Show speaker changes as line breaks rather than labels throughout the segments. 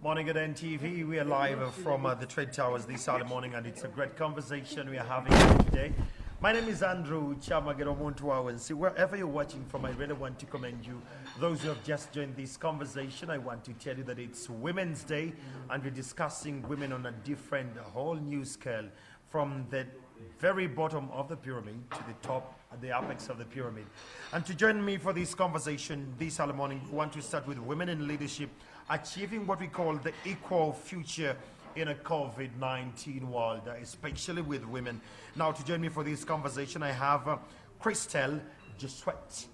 Morning at NTV. We are live from the Trade Towers this Saturday morning, and it's a great conversation we are having today. My name is Andrew Chamageromontuawa, and see wherever you're watching from, I really want to commend you. Those who have just joined this conversation, I want to tell you that it's Women's Day, and we're discussing women on a different, whole new scale, from the very bottom of the pyramid to the top, at the apex of the pyramid. And to join me for this conversation this Saturday morning, we want to start with women in leadership, achieving what we call the equal future in a COVID-19 world, especially with women. Now, to join me for this conversation, I have Christelle Jeswet,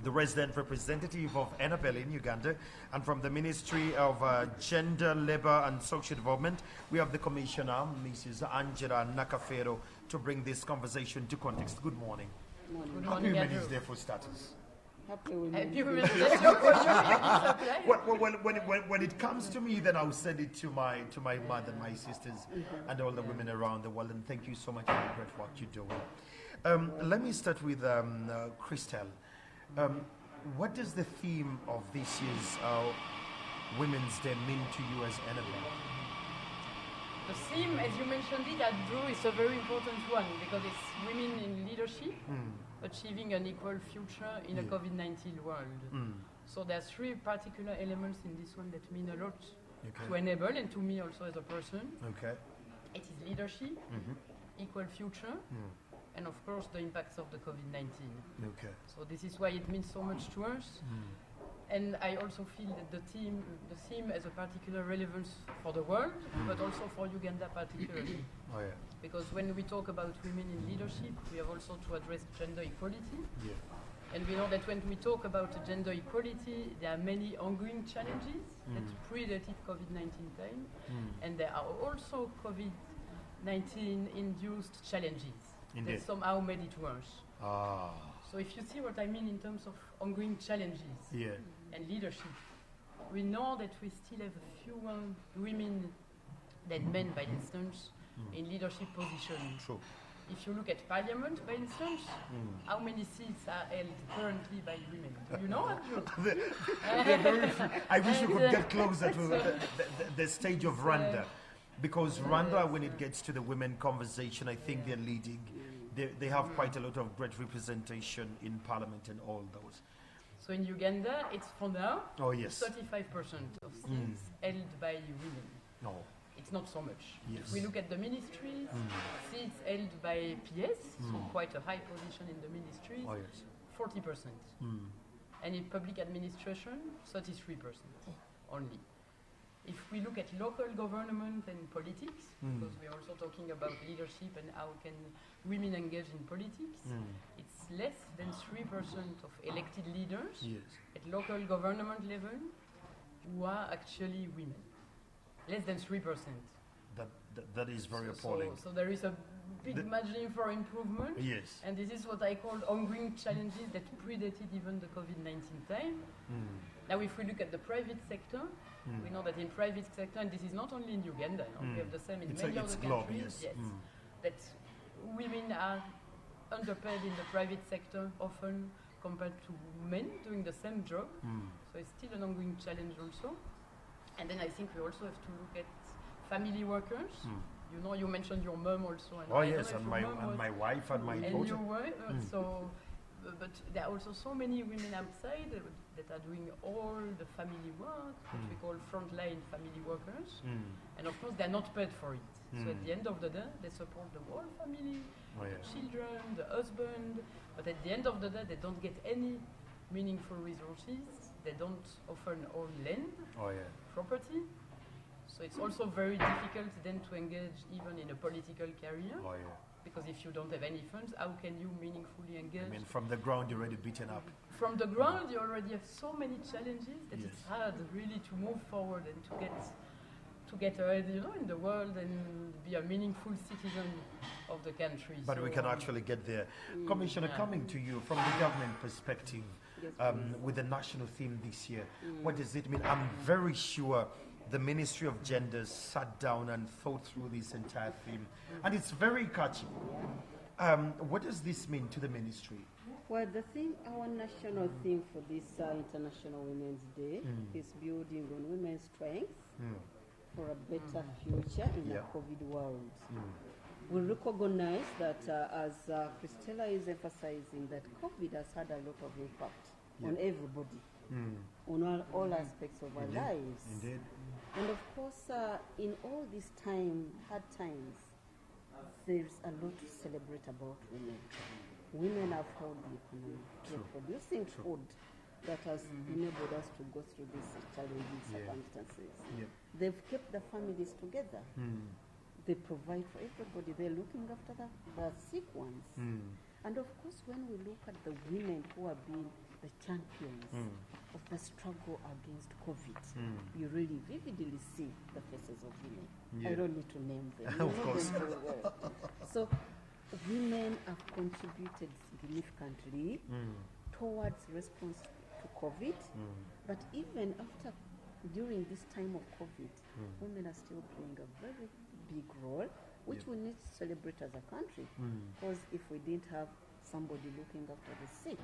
the resident representative of Enabel in Uganda, and from the Ministry of Gender, Labour and Social Development, we have the Commissioner, Mrs. Angela Nakafero, to bring this conversation to context. Good morning.
Good
Happy
morning,
Women's Day for starters.
Happy Women's Day.
When it comes to me, then I'll send it to my mother, my sisters, and all the women around the world. And thank you so much for the great work you're doing. Let me start with Christelle. What does the theme of this year's Women's Day mean to you as Annabelle?
The theme, as you mentioned it, Andrew, is a very important one because it's women in leadership, achieving an equal future in a COVID-19 world. So there are three particular elements in this one that mean a lot to Enable and to me also as a person. It is leadership, equal future, and of course the impacts of the COVID-19. So this is why it means so much to us. And I also feel that the theme has a particular relevance for the world, but also for Uganda particularly. Because when we talk about women in leadership, we have also to address gender equality. And we know that when we talk about gender equality, there are many ongoing challenges that predated COVID-19 time, and there are also COVID-19 induced challenges that somehow made it worse. So if you see what I mean in terms of ongoing challenges and leadership, we know that we still have fewer women than men, by instance, in leadership positions. If you look at parliament, for instance, how many seats are held currently by women? Do you know, Andrew?
They're very few. I wish we could get closer to the stage of Rwanda, because Rwanda, when it gets to the women conversation, I think they're leading. They have quite a lot of great representation in parliament and all those.
So in Uganda, it's for now 35% of seats held by women. It's not so much. If we look at the ministries, seats held by PS, so quite a high position in the ministries, 40%. And in public administration, 33% only. If we look at local government and politics, because we are also talking about leadership and how can women engage in politics, it's less than 3% of elected leaders at local government level who are actually women. Less than 3%.
That is very appalling.
So there is a big margin for improvement. And this is what I call ongoing challenges that predated even the COVID-19 time. Now if we look at the private sector, we know that in private sector, and this is not only in Uganda, we have the same in many other countries, that women are underpaid in the private sector often compared to men doing the same job. So it's still an ongoing challenge also. And then I think we also have to look at family workers. You know, you mentioned your mom also. And
and my wife and my daughter.
And your wife. But there are also so many women outside that are doing all the family work, which we call frontline family workers. And of course, they're not paid for it. So at the end of the day, they support the whole family, the children, the husband. But at the end of the day, they don't get any meaningful resources. They don't often own land, property. So it's also very difficult then to engage even in a political career. Because if you don't have any funds, how can you meaningfully engage?
I mean, from the ground, you're already beaten up.
From the ground, you already have so many challenges that it's hard really to move forward and to get ahead, you know, in the world and be a meaningful citizen of the country.
But we can actually get there. Commissioner, coming to you from the government perspective, with the national theme this year, what does it mean? I'm very sure the Ministry of Gender sat down and thought through this entire theme, and it's very catchy. What does this mean to the ministry?
Well, our national theme for this International Women's Day is building on women's strength for a better future in
Yeah.
a COVID world. We recognize that, as Christella is emphasizing, that COVID has had a lot of impact on everybody, on all aspects of our lives.
Indeed.
And of course, in all this time, hard times, there's a lot to celebrate about women. Women have held the economy. They're producing food that has enabled us to go through these challenging circumstances.
Yep.
They've kept the families together. They provide for everybody. They're looking after the sick ones. And of course, when we look at the women who have been the champions of the struggle against COVID, you really vividly see the faces of women. I don't need to name them. You
Of
know
course.
them very well. So women have contributed significantly towards response to COVID, but even after, during this time of COVID, women are still playing a very big role, which we need to celebrate as a country. Because if we didn't have somebody looking after the sick,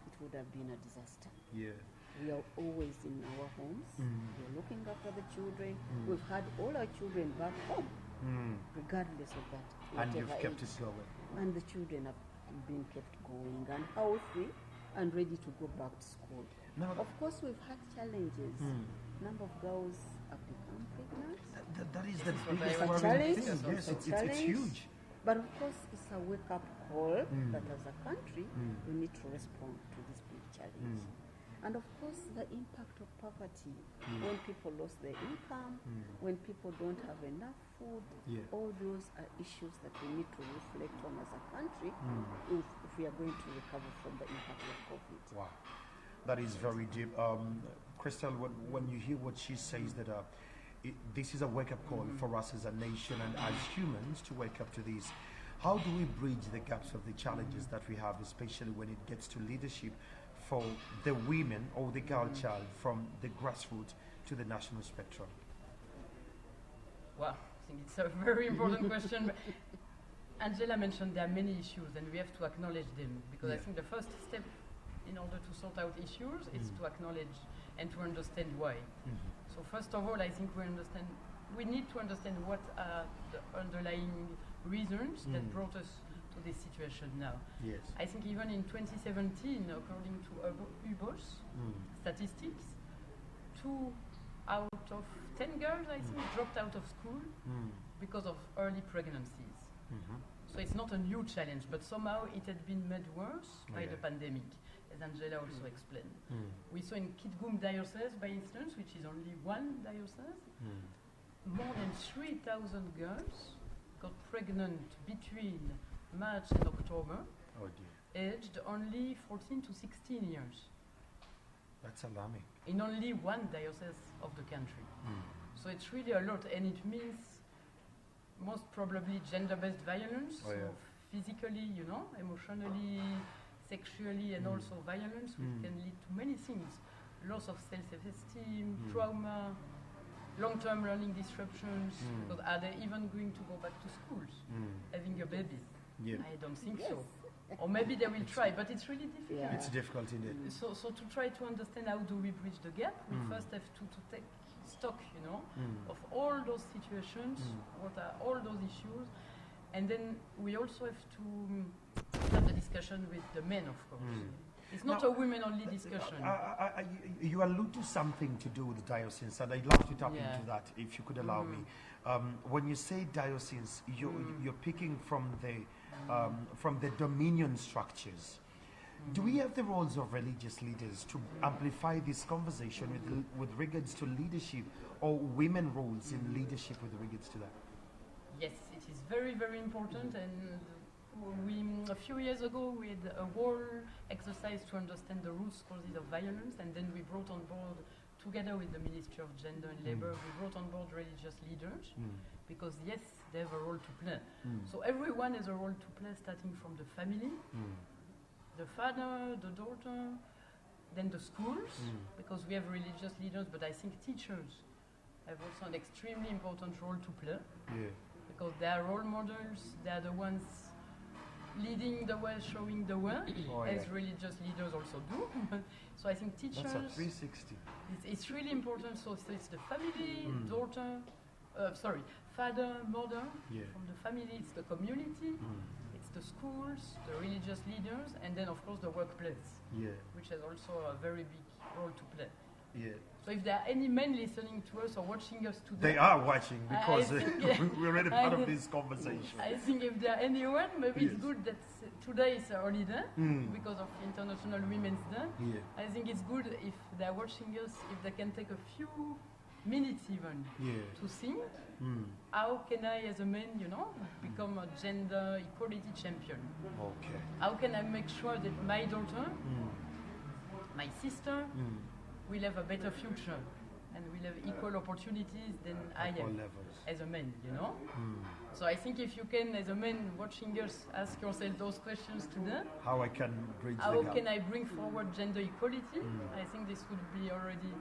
it would have been a disaster.
Yeah.
We are always in our homes. We're looking after the children. We've had all our children back home, regardless of that.
And you've
whatever
kept
age.
it going.
And the children have been kept going and healthy and ready to go back to school.
Now,
Of course, we've had challenges. Number of girls have become pregnant.
that is the
This is what
biggest
I was
worrying
challenge.
thing.
It's
Yes,
a
it's
challenge.
huge.
But of course, it's a wake-up call that as a country, we need to respond to this big challenge. And of course, the impact of poverty, when people lost their income, when people don't have enough food,
Yeah.
all those are issues that we need to reflect on as a country if we are going to recover from the impact of COVID.
Wow, that is very deep. Crystal, when you hear what she says, that this is a wake-up call for us as a nation and as humans to wake up to this. How do we bridge the gaps of the challenges that we have, especially when it gets to leadership for the women or the girl child from the grassroots to the national spectrum?
Well, I think it's a very important question. But Angela mentioned there are many issues and we have to acknowledge them, because I
Yeah.
think the first step in order to sort out issues is to acknowledge and to understand why. So first of all, I think we need to understand what are the underlying reasons that brought us to this situation now.
Yes.
I think even in 2017, according to UBOS statistics, 2 out of 10 girls, I think, dropped out of school because of early pregnancies. So it's not a new challenge, but somehow it had been made worse by the pandemic, as Angela also explained. We saw in Kitgum diocese, by instance, which is only one diocese, more than 3,000 girls got pregnant between March and October,
Oh dear,
aged only 14 to 16 years,
that's alarming.
in only one diocese of the country. So it's really a lot, and it means most probably gender-based violence,
Oh, yeah.
so physically, emotionally, sexually, and also violence, which can lead to many things: loss of self-esteem, trauma, long-term learning disruptions. Because are they even going to go back to schools, having a baby?
Yeah.
I don't think so. Or maybe they will try, but it's really difficult.
Yeah.
It's difficult indeed.
So to try to understand how do we bridge the gap, we first have to take stock, of all those situations, what are all those issues, and then we also have to have the discussion with the men, of course. It's not
Now,
a women-only discussion.
You allude to something to do with diocese, and I'd love to tap
Yeah.
into that if you could allow me. When you say diocese, you're picking from the dominion structures. Do we have the roles of religious leaders to amplify this conversation with regards to leadership, or women roles in leadership with regards to that?
Yes, it is very, very important, and a few years ago we had a whole exercise to understand the root causes of violence, and then we brought on board, together with the Ministry of Gender and Labour, we brought on board religious leaders, because yes, they have a role to play. So everyone has a role to play, starting from the family, the father, the daughter, then the schools, because we have religious leaders, but I think teachers have also an extremely important role to play,
Yeah.
because they are role models, they are the ones leading the way, showing the way,
Oh,
as
yeah.
religious leaders also do. So I think teachers,
That's a 360.
it's really important. So it's the family, daughter, father, mother,
Yeah.
from the family, it's the community, it's the schools, the religious leaders, and then of course the workplace,
Yeah,
which has also a very big role to play.
yeah.
So if there are any men listening to us or watching us today,
They are watching
I
because
think,
we're already
I
part of
think-
this conversation.
I think if there are anyone, maybe
Yes.
it's good that today is a holiday
Mm.
because of International Women's Day.
Yeah,
I think it's good if they're watching us, if they can take a few minutes even
yeah.
to think,
Mm.
how can I as a man, become a gender equality champion?
Okay.
How can I make sure that my daughter,
Mm.
my sister,
Mm.
will have a better future and will have equal opportunities than I
At all
am
levels.
as a man,
Mm.
So I think if you can, as a man watching us, ask yourself those questions today.
How I can bridge
How
the gap.
can I bring forward gender equality? I think this would be already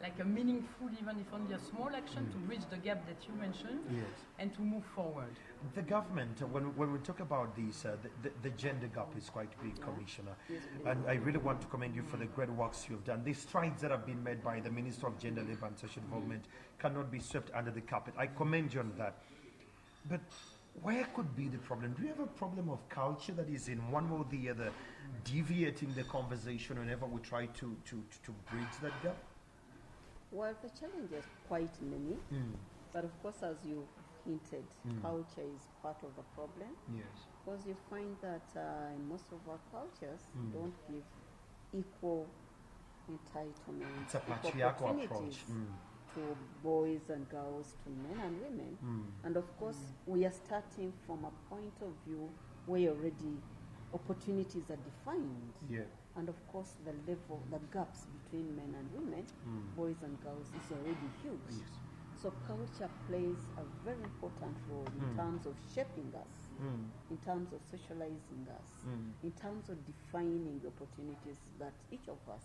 like a meaningful, even if only a small action to bridge the gap that you mentioned
Yes.
and to move forward.
The government, when we talk about this, the gender gap is quite big, Commissioner.
Yes, please.
And I really want to commend you for the great works you've done. The strides that have been made by the Minister of Gender, Labour and Social Development cannot be swept under the carpet. I commend you on that. But where could be the problem? Do you have a problem of culture that is in one way or the other deviating the conversation whenever we try to bridge that gap?
Well, the challenge is quite many, but of course, as you hinted, culture is part of the problem
Yes.
because you find that in most of our cultures, don't give equal entitlement,
It's a
equal
patriarchal approach.
opportunities to boys and girls, to men and women.
Mm.
And of course, we are starting from a point of view where already opportunities are defined.
Yeah.
And of course, the gaps between men and women, boys and girls, is already huge.
Yes.
So culture plays a very important role in terms of shaping us, in terms of socializing us, in terms of defining the opportunities that each of us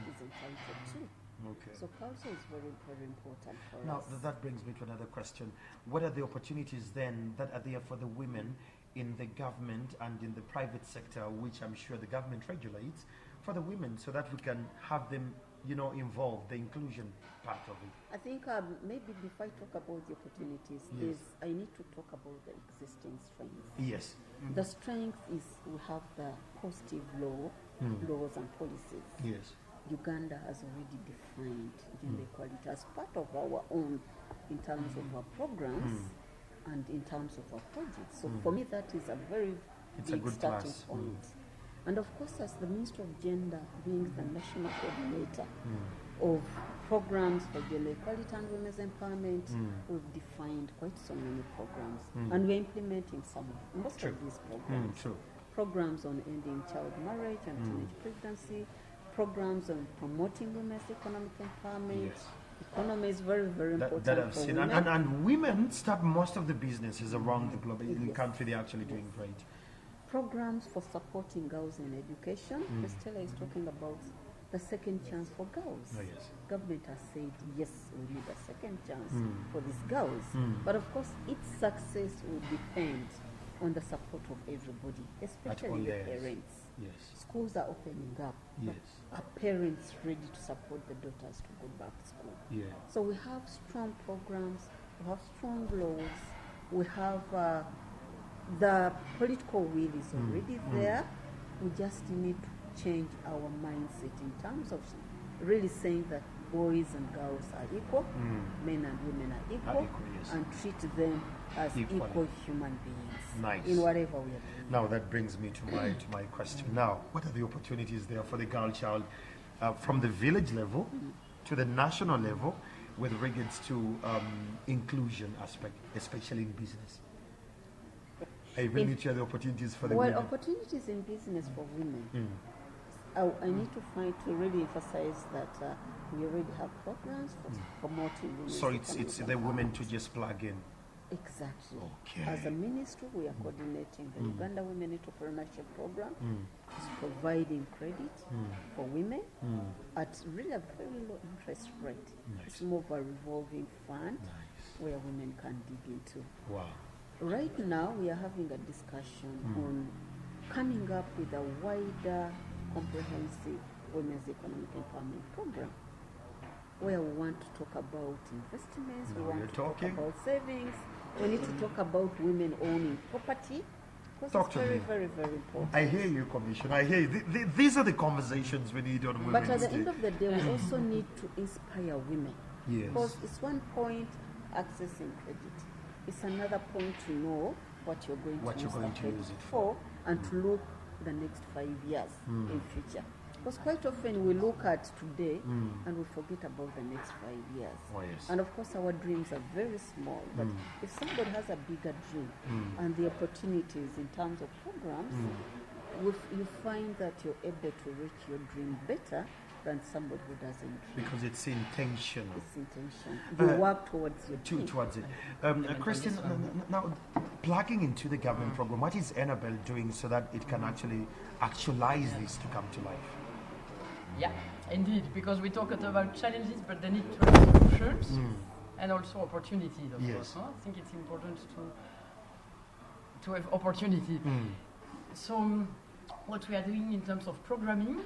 is entitled to.
Okay.
So culture is very, very important for
Now,
us.
that brings me to another question. What are the opportunities then that are there for the women in the government and in the private sector, which I'm sure the government regulates, for the women so that we can have them, involved, the inclusion part of it?
I think maybe before I talk about the opportunities,
Yes.
I need to talk about the existing strengths.
Yes.
The strength is we have the positive laws and policies.
Yes.
Uganda has already defined gender equality as part of our own in terms of our programs and in terms of our projects. So for me, that is a very
It's a
big
good
starting
plus.
point. And of course, as the Minister of Gender, being the national coordinator of programs for gender equality and women's empowerment, we've defined quite so many programs. And we're implementing most
True.
of these programs.
True.
Programs on ending child marriage and teenage pregnancy, programs on promoting women's economic empowerment.
Yes.
Economy is very, very important
That I've
for
seen.
women.
And women start most of the businesses around the globe. In the
Yes.
country, they're actually doing great.
Programs for supporting girls in education. Stella is talking about the second chance for girls.
Oh, yes.
Government has said, yes, we need a second chance for these girls. But of course, its success will depend on the support of everybody,
all
especially the
layers.
parents.
Yes.
Schools are opening up. but
Yes.
Are parents ready to support the daughters to go back to school?
Yeah.
So we have strong programs, we have strong laws, we have the political will is already there. We just need to change our mindset in terms of really saying that boys and girls are equal, men and women are equal,
equal, yes.
and treat them as
Equally.
equal human beings
Nice.
in whatever we are doing.
Now that brings me to my question. Now, what are the opportunities there for the girl child from the village level to the national level with regards to inclusion aspect, especially in business? I really need to hear the opportunities for the
Well,
women.
opportunities in business for women. I need to really emphasize that we already have programs for promoting women's
So it's
economic
the women
empowerment.
to just plug in.
Exactly.
Okay.
As a ministry, we are coordinating the Uganda Women Entrepreneurship Program, is providing credit for women at really a very low interest rate.
Nice.
It's more of a revolving fund
Nice.
where women can dig into.
Wow.
Right now, we are having a discussion on coming up with a wider, comprehensive women's economic empowerment program, where we want to talk about investments, we
Now
want
you're
to talk
talking.
about savings, we need to talk about women owning property, because
Talk
it's
to
very,
me.
very, very important.
I hear you, Commissioner. I hear you. These are the conversations we need on
But
Women's
at the
Day.
end of the day, we also need to inspire women.
Yes.
Because it's one point accessing credit. It's another point to know what you're going
What
to
you're
use
going
the
to use
credit
it
for, and to look the next 5 years in future. Because quite often we look at today and we forget about the next 5 years.
Oh, yes.
And of course, our dreams are very small. But if somebody has a bigger dream and the opportunities in terms of programs, you find that you're able to reach your dream better than somebody who doesn't dream.
Because it's intentional.
It's intention. You work towards your dream.
Towards it. Christian, now plugging into the government program, what is Annabelle doing so that it can actually actualize this to come to life?
Yeah, indeed, because we talked about challenges, but they need to have solutions and also opportunities, of
Yes.
course. Huh? I think it's important to have opportunity. So what we are doing in terms of programming,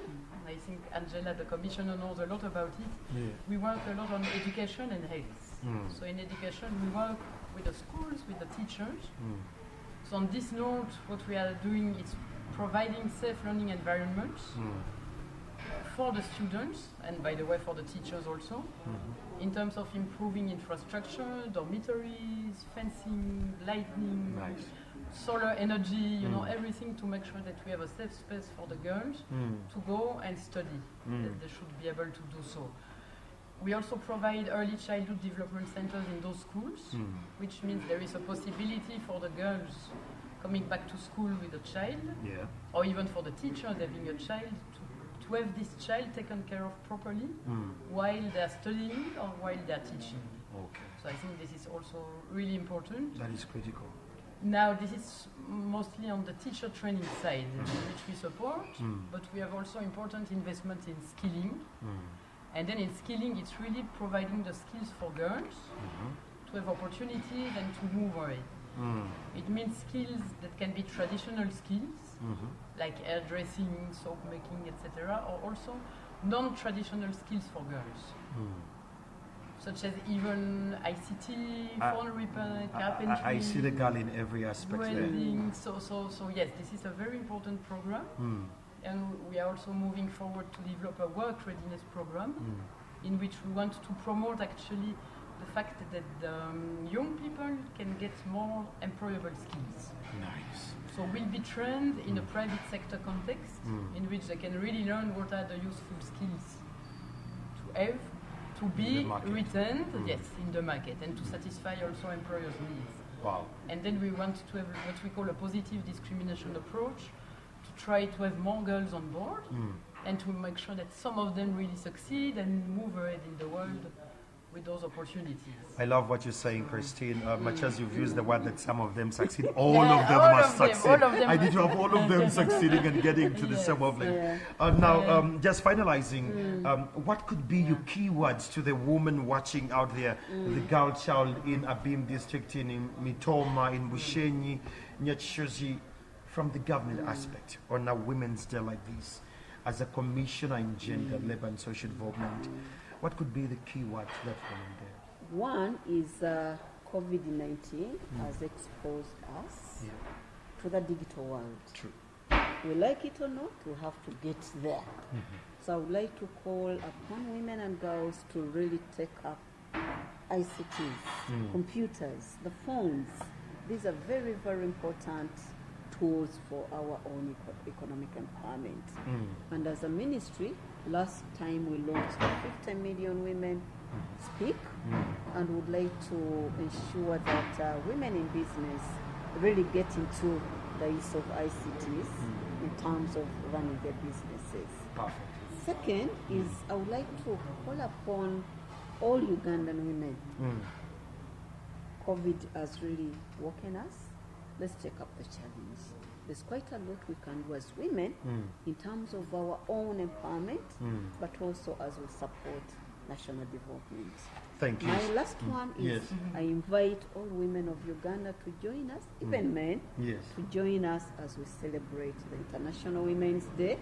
I think Angela, the commissioner, knows a lot about it.
Yeah.
We work a lot on education and health. So in education, we work with the schools, with the teachers. So on this note, what we are doing is providing safe learning environments for the students, and by the way, for the teachers also, in terms of improving infrastructure, dormitories, fencing, lighting,
Nice.
solar energy, you know, everything to make sure that we have a safe space for the girls to go and study, that they should be able to do so. We also provide early childhood development centers in those schools, which means there is a possibility for the girls coming back to school with a child,
Yeah.
or even for the teachers having a child, to have this child taken care of properly while they are studying or while they are teaching.
Okay.
So I think this is also really important.
That is critical.
Now, this is mostly on the teacher training side, which we support, but we have also important investment in skilling. And then in skilling, it's really providing the skills for girls to have opportunities and to move away. It means skills that can be traditional skills, like hairdressing, soap making, etc., or also non-traditional skills for girls, such as even ICT, phone repair, carpentry.
I see the girl in every aspect there.
welding. So yes, this is a very important program, and we are also moving forward to develop a work readiness program, in which we want to promote actually the fact that young people can get more employable skills.
Nice.
So we'll be trained in a private sector context, in which they can really learn what are the useful skills to have, to be
market.
retained, yes, in the market, and to satisfy also employers' needs.
Wow.
And then we want to have what we call a positive discrimination approach, to try to have more girls on board, and to make sure that some of them really succeed and move ahead in the world with those opportunities.
I love what you're saying, Christine. Much as you've used the word that some of them succeed, all of them
all
must
of them,
succeed.
all of them
I need
must.
to have all of them succeeding and getting to the
Yes.
same level.
Yeah.
Now, just finalizing, what could be your keywords to the woman watching out there, the girl child in Abim district, in Mitoma, in Bushenyi, Nyatshozi, from the government aspect on a Women's Day like this, as a commissioner in gender, labor and social development? What could be the keywords to that woman there?
One is COVID-19 has exposed us to the digital world.
True.
We like it or not, we have to get there. So I would like to call upon women and girls to really take up ICTs, computers, the phones. These are very, very important tools for our own economic empowerment. And as a ministry, last time we launched 50 million women speak, and would like to ensure that women in business really get into the use of ICTs in terms of running their businesses.
Perfect.
Second is I would like to call upon all Ugandan women. COVID has really woken us. Let's take up the challenge. There's quite a lot we can do as women in terms of our own empowerment, but also as we support national development.
Thank you.
My last one is
Yes.
I invite all women of Uganda to join us, even men,
Yes.
to join us as we celebrate the International Women's Day.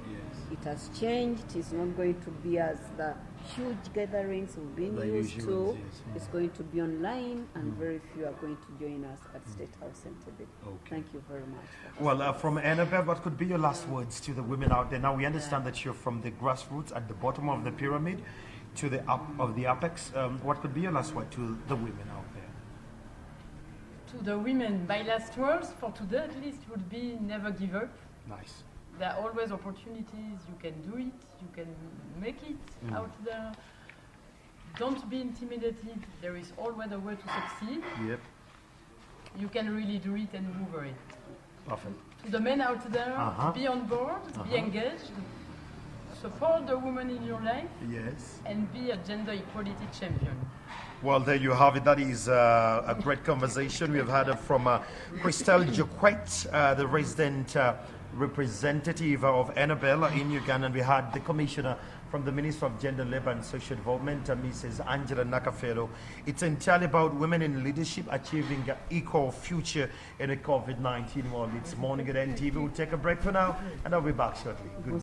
It has changed. It's not going to be as the huge gatherings we've been
The
used
usual
to.
is, yes.
It's going to be online, and very few are going to join us at State House Entebbe.
Okay.
Thank you very much.
Well, from Annabelle, what could be your last words to the women out there? Now, we understand that you're from the grassroots at the bottom of the pyramid to the up of the apex. What could be your last word to the women out there?
To the women, my last words for today at least would be never give up.
Nice.
There are always opportunities. You can do it. You can make it out there. Don't be intimidated. There is always a way to succeed.
Yep.
You can really do it and move over it.
Perfect.
To the men out there, be on board, be engaged, support the woman in your life,
Yes.
and be a gender equality champion.
Well, there you have it. That is a great conversation we have had from Christelle Joquet, the resident representative of Annabelle in Uganda. And we had the commissioner from the Ministry of Gender, Labour and Social Development, Mrs. Angela Nakafero. It's entirely about women in leadership achieving an equal future in a COVID-19 world. It's Morning at NTV. We'll take a break for now, and I'll be back shortly. Good.